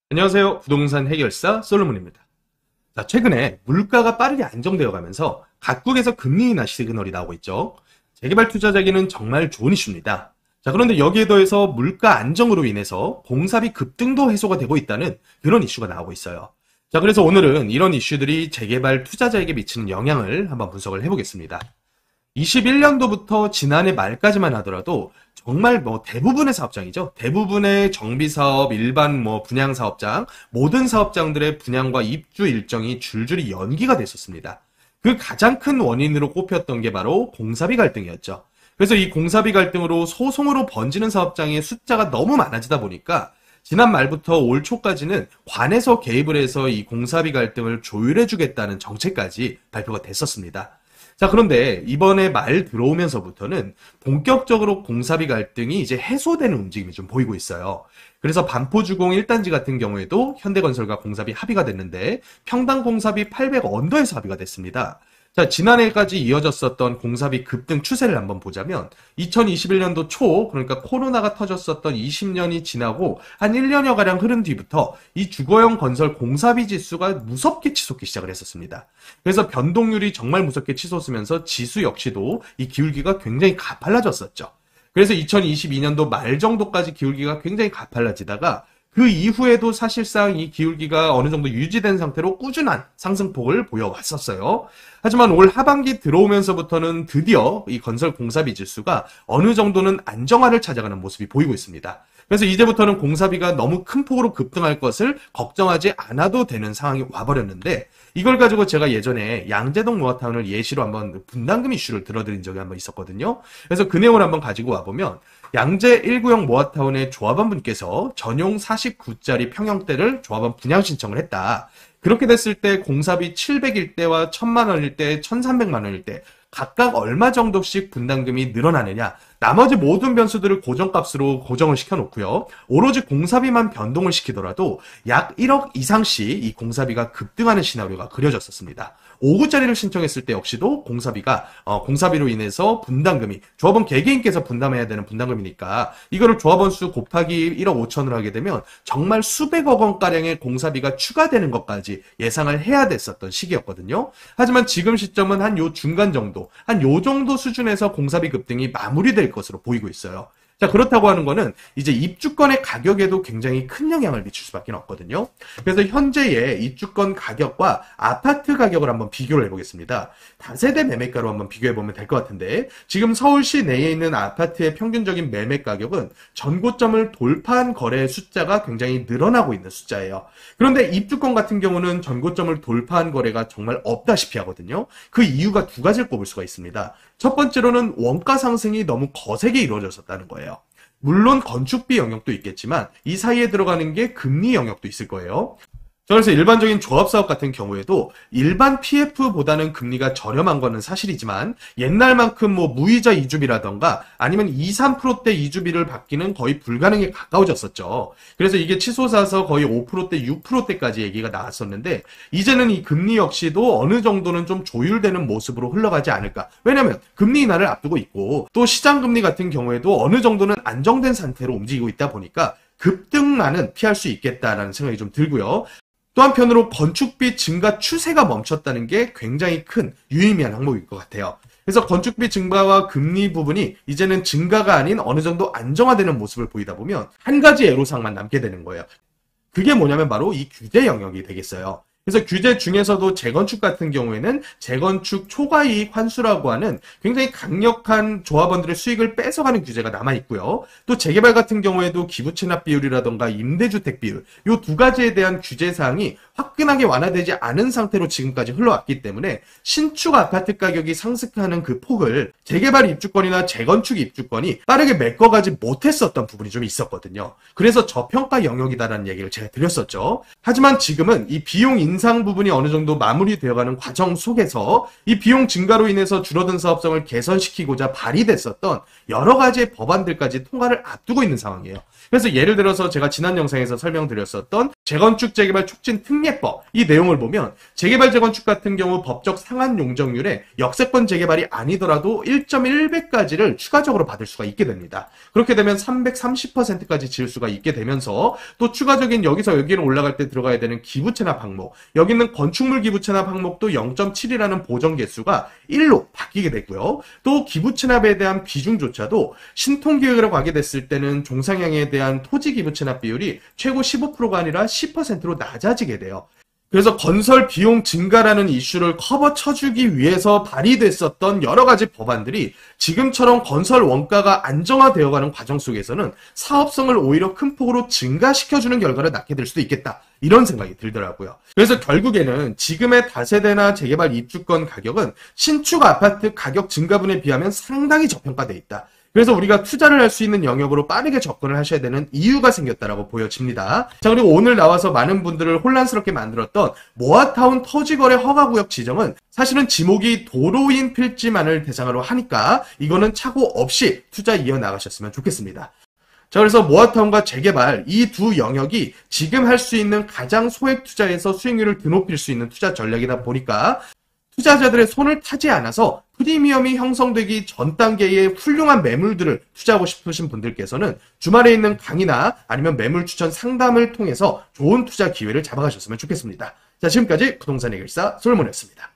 안녕하세요. 부동산 해결사 솔로몬입니다. 자, 최근에 물가가 빠르게 안정되어 가면서 각국에서 금리 인하 시그널이 나오고 있죠. 재개발 투자자에게는 정말 좋은 이슈입니다. 자, 그런데 여기에 더해서 물가 안정으로 인해서 공사비 급등도 해소가 되고 있다는 그런 이슈가 나오고 있어요. 자, 그래서 오늘은 이런 이슈들이 재개발 투자자에게 미치는 영향을 한번 분석을 해보겠습니다. 21년도부터 지난해 말까지만 하더라도 정말 대부분의 사업장이죠. 대부분의 정비사업, 일반 분양 사업장, 모든 사업장들의 분양과 입주 일정이 줄줄이 연기가 됐었습니다. 그 가장 큰 원인으로 꼽혔던 게 바로 공사비 갈등이었죠. 그래서 이 공사비 갈등으로 소송으로 번지는 사업장의 숫자가 너무 많아지다 보니까 지난 말부터 올 초까지는 관에서 개입을 해서 이 공사비 갈등을 조율해주겠다는 정책까지 발표가 됐었습니다. 자, 그런데 이번에 말 들어오면서부터는 본격적으로 공사비 갈등이 이제 해소되는 움직임이 좀 보이고 있어요. 그래서 반포주공 1단지 같은 경우에도 현대건설과 공사비 합의가 됐는데 평당 공사비 800 언더에서 합의가 됐습니다. 자, 지난해까지 이어졌었던 공사비 급등 추세를 한번 보자면 2021년도 초, 그러니까 코로나가 터졌었던 20년이 지나고 한 1년여가량 흐른 뒤부터 이 주거용 건설 공사비 지수가 무섭게 치솟기 시작을 했었습니다. 그래서 변동률이 정말 무섭게 치솟으면서 지수 역시도 이 기울기가 굉장히 가팔라졌었죠. 그래서 2022년도 말 정도까지 기울기가 굉장히 가팔라지다가 그 이후에도 사실상 이 기울기가 어느 정도 유지된 상태로 꾸준한 상승폭을 보여왔었어요. 하지만 올 하반기 들어오면서부터는 드디어 이 건설 공사비 지수가 어느 정도는 안정화를 찾아가는 모습이 보이고 있습니다. 그래서 이제부터는 공사비가 너무 큰 폭으로 급등할 것을 걱정하지 않아도 되는 상황이 와버렸는데, 이걸 가지고 제가 예전에 양재동 모아타운을 예시로 한번 분담금 이슈를 들어드린 적이 한번 있었거든요. 그래서 그 내용을 한번 가지고 와보면 양재 1구형 모아타운의 조합원분께서 전용 49짜리 평형대를 조합원 분양 신청을 했다. 그렇게 됐을 때 공사비 700일 때와 1000만 원일 때, 1300만 원일 때 각각 얼마 정도씩 분담금이 늘어나느냐, 나머지 모든 변수들을 고정값으로 고정을 시켜놓고요, 오로지 공사비만 변동을 시키더라도 약 1억 이상씩 이 공사비가 급등하는 시나리오가 그려졌었습니다. 5구짜리를 신청했을 때 역시도 공사비로 인해서 분담금이 조합원 개개인께서 분담해야 되는 분담금이니까 이거를 조합원 수 곱하기 1억 5천을 하게 되면 정말 수백억 원가량의 공사비가 추가되는 것까지 예상을 해야 됐었던 시기였거든요. 하지만 지금 시점은 한 요 중간 정도, 한 요 정도 수준에서 공사비 급등이 마무리될 것으로 보이고 있어요. 자, 그렇다고 하는 거는 이제 입주권의 가격에도 굉장히 큰 영향을 미칠 수밖에 없거든요. 그래서 현재의 입주권 가격과 아파트 가격을 한번 비교를 해보겠습니다. 다세대 매매가로 한번 비교해보면 될 것 같은데, 지금 서울시 내에 있는 아파트의 평균적인 매매 가격은 전고점을 돌파한 거래의 숫자가 굉장히 늘어나고 있는 숫자예요. 그런데 입주권 같은 경우는 전고점을 돌파한 거래가 정말 없다시피 하거든요. 그 이유가 두 가지를 꼽을 수가 있습니다. 첫 번째로는 원가 상승이 너무 거세게 이루어졌었다는 거예요. 물론 건축비 영역도 있겠지만 이 사이에 들어가는 게 금리 영역도 있을 거예요. 그래서 일반적인 조합사업 같은 경우에도 일반 PF보다는 금리가 저렴한 거는 사실이지만 옛날만큼 무이자 이주비라던가 아니면 2, 3%대 이주비를 받기는 거의 불가능에 가까워졌었죠. 그래서 이게 치솟아서 거의 5%대, 6%대까지 얘기가 나왔었는데, 이제는 이 금리 역시도 어느 정도는 좀 조율되는 모습으로 흘러가지 않을까. 왜냐면 금리 인하를 앞두고 있고 또 시장금리 같은 경우에도 어느 정도는 안정된 상태로 움직이고 있다 보니까 급등만은 피할 수 있겠다라는 생각이 좀 들고요. 또 한편으로 건축비 증가 추세가 멈췄다는 게 굉장히 큰 유의미한 항목일 것 같아요. 그래서 건축비 증가와 금리 부분이 이제는 증가가 아닌 어느 정도 안정화되는 모습을 보이다 보면 한 가지 애로사항만 남게 되는 거예요. 그게 뭐냐면 바로 이 규제 영역이 되겠어요. 그래서 규제 중에서도 재건축 같은 경우에는 재건축 초과이익 환수라고 하는 굉장히 강력한 조합원들의 수익을 뺏어가는 규제가 남아있고요. 또 재개발 같은 경우에도 기부채납 비율이라던가 임대주택 비율, 이 두 가지에 대한 규제 사항이 화끈하게 완화되지 않은 상태로 지금까지 흘러왔기 때문에 신축 아파트 가격이 상승하는 그 폭을 재개발 입주권이나 재건축 입주권이 빠르게 메꿔가지 못했었던 부분이 좀 있었거든요. 그래서 저평가 영역이다라는 얘기를 제가 드렸었죠. 하지만 지금은 이 비용 인상 인상 부분이 어느 정도 마무리되어가는 과정 속에서 이 비용 증가로 인해서 줄어든 사업성을 개선시키고자 발의됐었던 여러 가지의 법안들까지 통과를 앞두고 있는 상황이에요. 그래서 예를 들어서 제가 지난 영상에서 설명드렸었던 재건축 재개발 촉진 특례법, 이 내용을 보면 재개발 재건축 같은 경우 법적 상한 용적률에 역세권 재개발이 아니더라도 1.1배까지를 추가적으로 받을 수가 있게 됩니다. 그렇게 되면 330%까지 지을 수가 있게 되면서 또 추가적인 여기서 여기로 올라갈 때 들어가야 되는 기부 체납 항목, 여기 있는 건축물 기부 체납 항목도 0.7이라는 보정 개수가 1로 바뀌게 됐고요. 또 기부 체납에 대한 비중조차도 신통 계획으로 가게 됐을 때는 종상향에 대한 토지 기부 체납 비율이 최고 15%가 아니라 10%로 낮아지게 돼요. 그래서 건설 비용 증가라는 이슈를 커버 쳐주기 위해서 발의됐었던 여러 가지 법안들이 지금처럼 건설 원가가 안정화되어가는 과정 속에서는 사업성을 오히려 큰 폭으로 증가시켜주는 결과를 낳게 될 수도 있겠다. 이런 생각이 들더라고요. 그래서 결국에는 지금의 다세대나 재개발 입주권 가격은 신축 아파트 가격 증가분에 비하면 상당히 저평가되어 있다. 그래서 우리가 투자를 할 수 있는 영역으로 빠르게 접근을 하셔야 되는 이유가 생겼다라고 보여집니다. 자, 그리고 오늘 나와서 많은 분들을 혼란스럽게 만들었던 모아타운 토지거래 허가구역 지정은 사실은 지목이 도로인 필지만을 대상으로 하니까 이거는 착오 없이 투자 이어나가셨으면 좋겠습니다. 자, 그래서 모아타운과 재개발 이 두 영역이 지금 할 수 있는 가장 소액 투자에서 수익률을 드높일 수 있는 투자 전략이다 보니까 투자자들의 손을 타지 않아서 프리미엄이 형성되기 전 단계의 훌륭한 매물들을 투자하고 싶으신 분들께서는 주말에 있는 강의나 아니면 매물 추천 상담을 통해서 좋은 투자 기회를 잡아가셨으면 좋겠습니다. 자, 지금까지 부동산 해결사 솔몬이었습니다.